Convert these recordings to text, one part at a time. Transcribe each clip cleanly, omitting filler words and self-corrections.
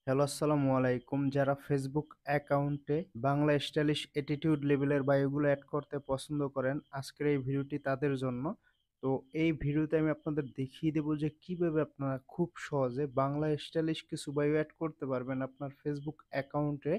Hello, আসসালামু আলাইকুম। যারা ফেসবুক অ্যাকাউন্টে বাংলা স্টাইলিশ অ্যাটিটিউড লেভেলের বায়োগুলো অ্যাড করতে পছন্দ করেন, আজকের এই ভিডিওটি তাদের জন্য। তো এই ভিডিওতে আমি আপনাদের দেখিয়ে দেব যে কিভাবে আপনারা খুব সহজে বাংলা স্টাইলিশ কিছু বায়ো অ্যাড করতে পারবেন আপনার ফেসবুক অ্যাকাউন্টে।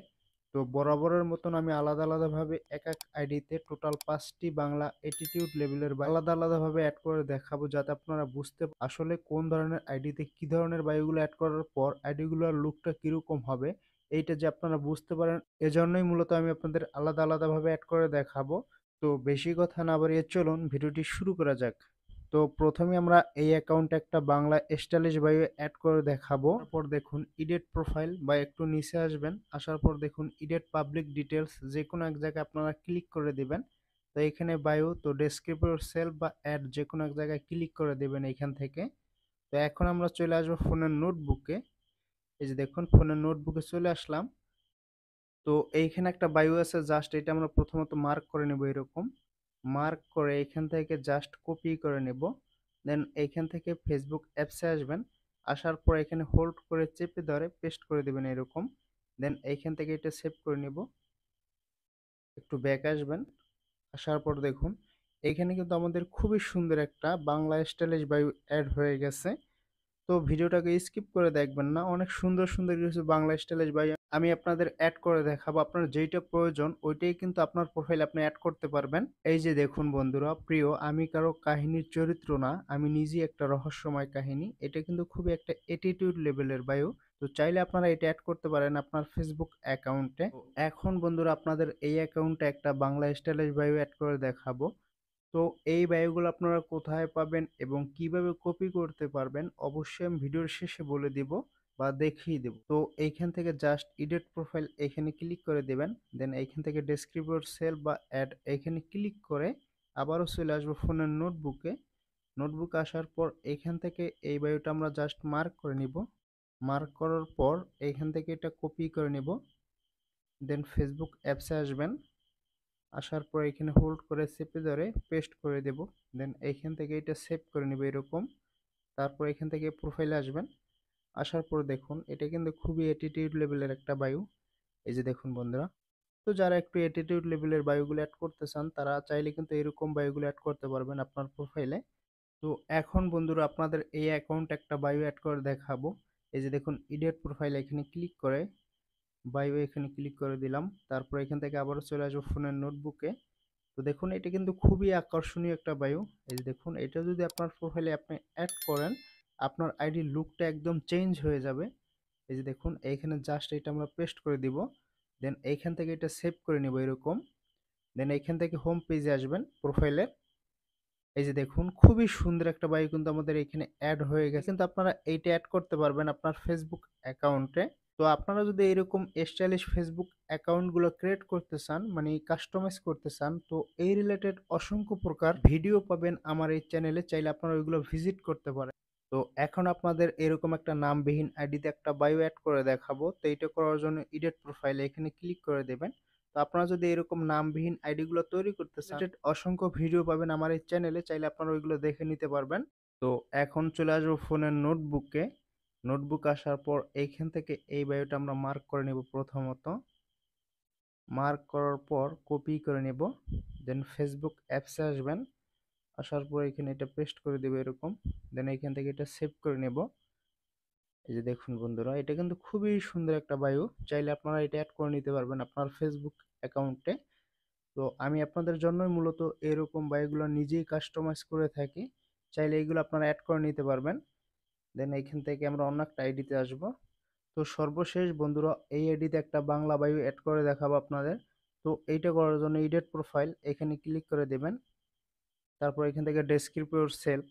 তো বরাবরের মতন আমি আলাদাভাবে এক আইডিতে টোটাল ৫টি বাংলা অ্যাটিটিউড লেভেলের বায়ো আলাদাভাবে অ্যাড করে দেখাবো, যাতে আপনারা বুঝতে আসলে কোন ধরনের আইডিতে কি ধরনের বায়োগুলো অ্যাড করার পর আইডিগুলোর লুকটা কিরকম হবে, এইটা যে আপনারা বুঝতে পারেন, এজন্যই মূলত আমি আপনাদের আলাদাভাবে অ্যাড করে দেখাবো। তো বেশি কথা না বাড়িয়ে চলুন ভিডিওটি শুরু করা যাক। তো প্রথমে আমরা এই অ্যাকাউন্টে একটা বাংলা স্টাইলিশ বায়ো অ্যাড করে দেখাবো। তারপর দেখুন এডিট প্রোফাইল বা একটু নিচে আসবেন, আসার পর দেখুন এডিট পাবলিক ডিটেলস, যে কোনো এক জায়গায় আপনারা ক্লিক করে দিবেন। তো এখানে বায়ো, তো ডেসক্রিপ্টর সেলফ বা অ্যাড যে কোনো এক জায়গায় ক্লিক করে দিবেন এখান থেকে। তো এখন আমরা চলে আসবো ফোনের নোটবুকে। এই যে দেখুন ফোনের নোটবুকে চলে আসলাম। তো এইখানে একটা বায়ু আছে, জাস্ট এটা আমরা প্রথমত মার্ক করে নেব এরকম। মার্ক করে এখান থেকে জাস্ট কপি করে নেব। দেন এইখান থেকে ফেসবুক অ্যাপসে আসবেন। আসার পর এখানে হোল্ড করে চেপে ধরে পেস্ট করে দিবেন এরকম। দেন এইখান থেকে এটা সেভ করে নেব। একটু ব্যাক আসবেন। আসার পর দেখুন এইখানে কিন্তু আমাদের খুবই সুন্দর একটা বাংলা স্টাইলিশ বায়ু অ্যাড হয়ে গেছে। তো ভিডিওটাকে স্কিপ করে দেখবেন না, অনেক সুন্দর কিছু বাংলা স্টাইলিশ বাই আমি আপনাদের অ্যাড করে দেখাবো। আপনার যেইটা প্রয়োজন ওইটাই কিন্তু আপনার প্রোফাইলে আপনি অ্যাড করতে পারবেন। এই যে দেখুন বন্ধুরা প্রিয়, আমি কারো কাহিনীর চরিত্র না, আমি নিজেই একটা রহস্যময় কাহিনী। এটা কিন্তু খুবই একটা অ্যাটিটিউড লেভেলের বায়ু। তো চাইলে আপনারা এটা অ্যাড করতে পারেন আপনার ফেসবুক অ্যাকাউন্টে। এখন বন্ধুরা আপনাদের এই অ্যাকাউন্টে একটা বাংলা স্টাইলিশ বায়ু অ্যাড করে দেখাবো। তো এই বায়োগুলো আপনারা কোথায় পাবেন এবং কিভাবে কপি করতে পারবেন, অবশ্যই আমি ভিডিওর শেষে বলে দিব বা দেখিয়ে দেব। তো এইখান থেকে জাস্ট এডিট প্রোফাইল এখানে ক্লিক করে দেবেন। দেন এইখান থেকে ডেসক্রিপ্টর সেল বা অ্যাড এখানে ক্লিক করে আবারও চলে আসবো ফোনের নোটবুকে। নোটবুক আসার পর এইখান থেকে এই বায়োটা আমরা জাস্ট মার্ক করে নিব। মার্ক করার পর এইখান থেকে এটা কপি করে নিব। দেন ফেসবুক অ্যাপসে আসবেন। আসার পর এখানে হোল্ড করে চেপে ধরে পেস্ট করে দেব। দেন এইখান থেকে এটা সেভ করে নেব এরকম। তারপর এখান থেকে প্রোফাইলে আসবেন। আসার পর দেখুন এটা কিন্তু খুবই অ্যাটিটিউড লেভেলের একটা বায়ু। এই যে দেখুন বন্ধুরা, তো যারা একটু অ্যাটিটিউড লেভেলের বায়ুগুলো অ্যাড করতে চান তারা চাইলে কিন্তু এরকম বায়ুগুলো অ্যাড করতে পারবেন আপনার প্রোফাইলে। তো এখন বন্ধুরা আপনাদের এই অ্যাকাউন্ট একটা বায়ো অ্যাড করে দেখাবো। এই যে দেখুন এডিট প্রোফাইল এখানে ক্লিক করে বায়ো এখানে ক্লিক করে দিলাম। তারপর এখান থেকে আবারও চলে আসবো ফোনের নোটবুকে। তো দেখুন এটা কিন্তু খুবই আকর্ষণীয় একটা বায়ু। এই যে দেখুন এটা যদি আপনার প্রোফাইলে আপনি অ্যাড করেন, আপনার আইডির লুকটা একদম চেঞ্জ হয়ে যাবে। এই যে দেখুন এইখানে জাস্ট এটা আমরা পেস্ট করে দিব। দেন এইখান থেকে এটা সেভ করে নিব এরকম। দেন এইখান থেকে হোম পেজে আসবেন প্রোফাইলের। এই যে দেখুন খুবই সুন্দর একটা বায়ু কিন্তু আমাদের এখানে অ্যাড হয়ে গেছে। কিন্তু আপনারা এইটা অ্যাড করতে পারবেন আপনার ফেসবুক অ্যাকাউন্টে। তো আপনারা যদি এরকম স্টাইলিশ ফেসবুক অ্যাকাউন্ট গুলো ক্রিয়েট করতে চান, মানে কাস্টমাইজ করতে চান, তো এই রিলেটেড অসংখ্য প্রকার ভিডিও পাবেন আমার এই চ্যানেলে, চাইলে আপনারা ওইগুলো ভিজিট করতে পারেন। তো এখন আপনাদের এরকম একটা নামবিহীন আইডিতে একটা বায়ো অ্যাড করে দেখাবো। তো এইটা করার জন্য এডিট প্রোফাইল এখানে ক্লিক করে দেবেন। তো আপনারা যদি এরকম নামবিহীন আইডি গুলো তৈরি করতে চান, অসংখ্য ভিডিও পাবেন আমার এই চ্যানেলে, চাইলে আপনারা ওইগুলো দেখে নিতে পারবেন। তো এখন চলে আসবো ফোনের নোটবুকে। নোটবুক আসার পর এইখান থেকে এই বায়োটা আমরা মার্ক করে নেব প্রথমত। মার্ক করার পর কপি করে নেব। দেন ফেসবুক অ্যাপসে আসবেন। আসার পর এখানে এটা পেস্ট করে দেব এরকম। দেন এইখান থেকে এটা সেভ করে নেব। এই যে দেখুন বন্ধুরা এটা কিন্তু খুবই সুন্দর একটা বায়ু, চাইলে আপনারা এটা অ্যাড করে নিতে পারবেন আপনার ফেসবুক অ্যাকাউন্টে। তো আমি আপনাদের জন্যই মূলত এরকম বায়োগুলো নিজেই কাস্টমাইজ করে থাকি, চাইলে এইগুলো আপনারা অ্যাড করে নিতে পারবেন। দেন এইখান থেকে আমরা অন্য একটা আইডিতে আসব। তো সর্বশেষ বন্ধুরা এই আইডিতে একটা বাংলা বায়ু অ্যাড করে দেখাবো আপনাদের। তো এইটা করার জন্য এডিট প্রোফাইল এখানে ক্লিক করে দেবেন। তারপর এখান থেকে ডেসক্রিপ্ট ইউর সেলফ।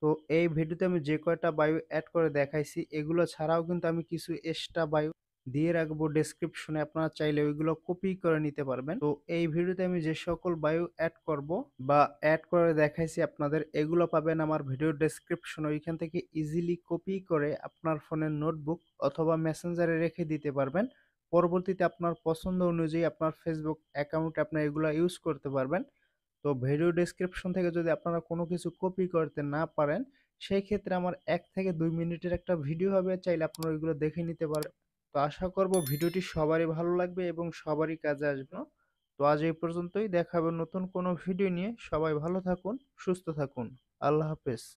তো এই ভিডিওতে আমি যে কয়টা বায়ু অ্যাড করে দেখাইছি এগুলো ছাড়াও কিন্তু আমি কিছু এক্সট্রা বায়ু দিয়ে রাখবো ডেসক্রিপশনে, আপনারা চাইলে ওইগুলো কপি করে নিতে পারবেন। তো এই ভিডিওতে আমি যে সকল বায়ু অ্যাড করব বা অ্যাড করে দেখাইছি আপনাদের, এগুলো পাবেন আমার ভিডিও ডেসক্রিপশন, ওইখান থেকে ইজিলি কপি করে আপনার ফোনের নোটবুক অথবা মেসেঞ্জারে রেখে দিতে পারবেন। পরবর্তীতে আপনার পছন্দ অনুযায়ী আপনার ফেসবুক অ্যাকাউন্টে আপনার এগুলো ইউজ করতে পারবেন। তো ভিডিও ডেসক্রিপশন থেকে যদি আপনারা কোনো কিছু কপি করতে না পারেন, সেই ক্ষেত্রে আমার 1 থেকে 2 মিনিটের একটা ভিডিও হবে, চাইলে আপনারা ওইগুলো দেখে নিতে পারেন। তো আশা করব ভিডিওটি সবারই ভালো লাগবে এবং সবারই কাজে আসবে। তো আজ এই পর্যন্তই, দেখা হবে নতুন কোনো ভিডিও নিয়ে। সবাই ভালো থাকুন, সুস্থ থাকুন। আল্লাহ হাফেজ।